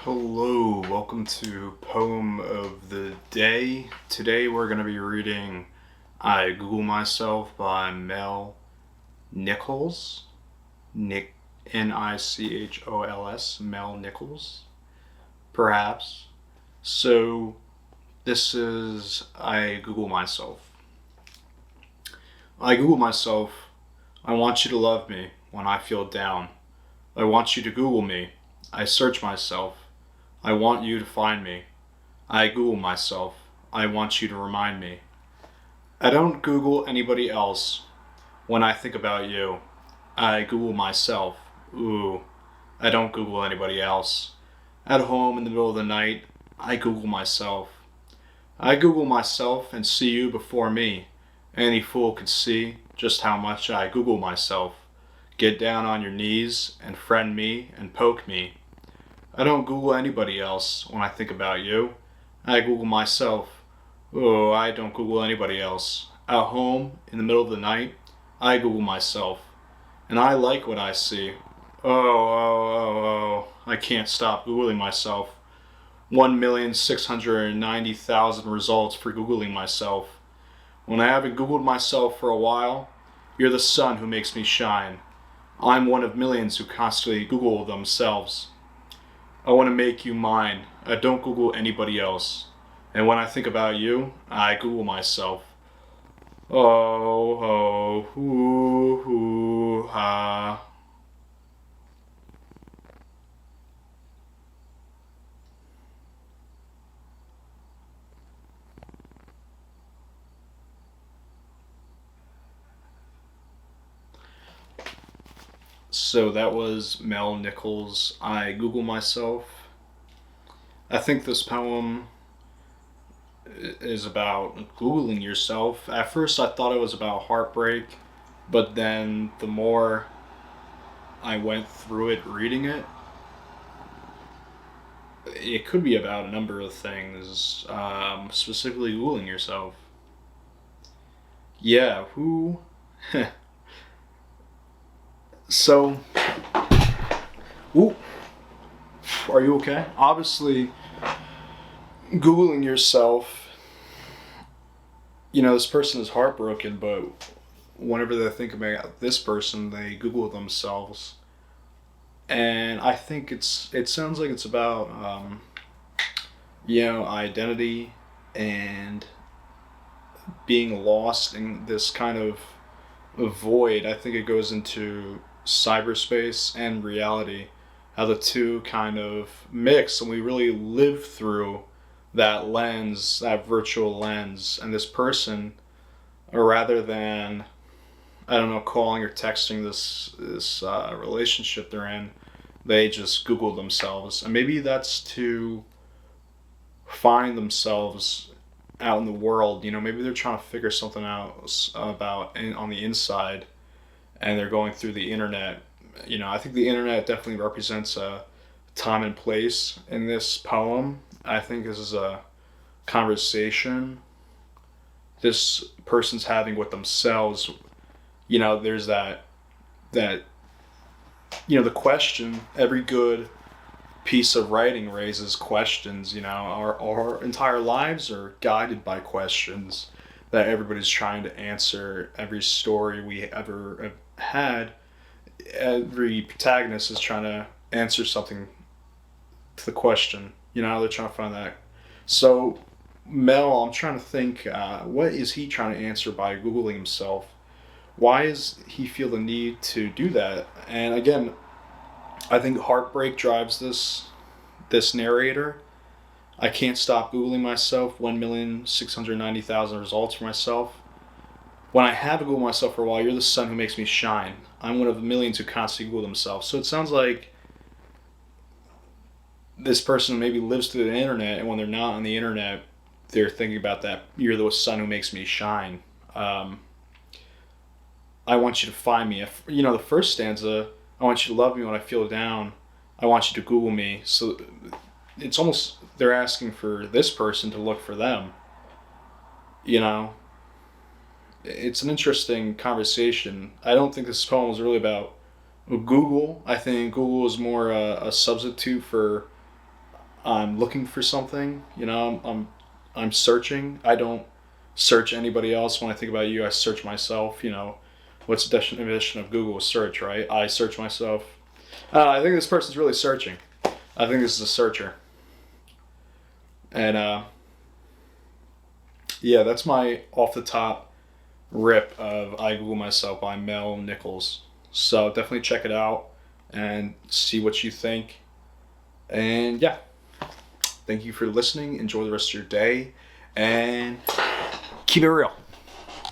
Hello, welcome to Poem of the Day. Today we're going to be reading I Google Myself by Mel Nichols. Nichols, Mel Nichols, perhaps. So, this is I Google Myself. I Google myself. I want you to love me when I feel down. I want you to Google me. I search myself. I want you to find me. I Google myself. I want you to remind me. I don't Google anybody else when I think about you. I Google myself. Ooh, I don't Google anybody else. At home in the middle of the night, I Google myself. I Google myself and see you before me. Any fool could see just how much I Google myself. Get down on your knees and friend me and poke me. I don't Google anybody else when I think about you. I Google myself. Oh, I don't Google anybody else. At home, in the middle of the night, I Google myself. And I like what I see. Oh, I can't stop Googling myself. 1,690,000 results for Googling myself. When I haven't Googled myself for a while, you're the sun who makes me shine. I'm one of millions who constantly Google themselves. I want to make you mine. I don't Google anybody else. And when I think about you, I Google myself. Ha. So that was Mel Nichols' I Google Myself. I think this poem is about Googling yourself. At first, I thought it was about heartbreak, but then the more I went through it reading it, it could be about a number of things, specifically Googling yourself. Yeah, who? So, ooh, are you okay? Obviously, Googling yourself, this person is heartbroken, but whenever they think about this person, they Google themselves. And I think it sounds like it's about, identity and being lost in this kind of void. I think it goes into cyberspace and reality, how the two kind of mix, and we really live through that lens, that virtual lens, and this person, or rather than, I don't know, calling or texting this relationship they're in, they just Google themselves, and maybe that's to find themselves out in the world. Maybe they're trying to figure something out on the inside, and they're going through the internet. I think the internet definitely represents a time and place in this poem. I think this is a conversation this person's having with themselves. There's that the question. Every good piece of writing raises questions. Our entire lives are guided by questions that everybody's trying to answer. Every story we ever have had, every protagonist is trying to answer something to the question. They're trying to find that. So, Mel, I'm trying to think, what is he trying to answer by Googling himself? Why does he feel the need to do that? And again, I think heartbreak drives this narrator. I can't stop Googling myself. 1,690,000 results for myself. When I have to Google myself for a while, you're the sun who makes me shine. I'm one of the millions who constantly Google themselves. So it sounds like this person maybe lives through the internet, and when they're not on the internet, they're thinking about that. You're the sun who makes me shine. I want you to find me. The first stanza, I want you to love me when I feel down. I want you to Google me. So it's almost they're asking for this person to look for them. It's an interesting conversation. I don't think this poem was really about Google. I think Google is more a substitute for I'm looking for something. I'm searching. I don't search anybody else. When I think about you, I search myself. What's the definition of Google search, right? I search myself. I think this person's really searching. I think this is a searcher. And yeah, that's my off the top rip of I Google Myself by Mel Nichols. So definitely check it out and see what you think. And yeah, thank you for listening. Enjoy the rest of your day and keep it real.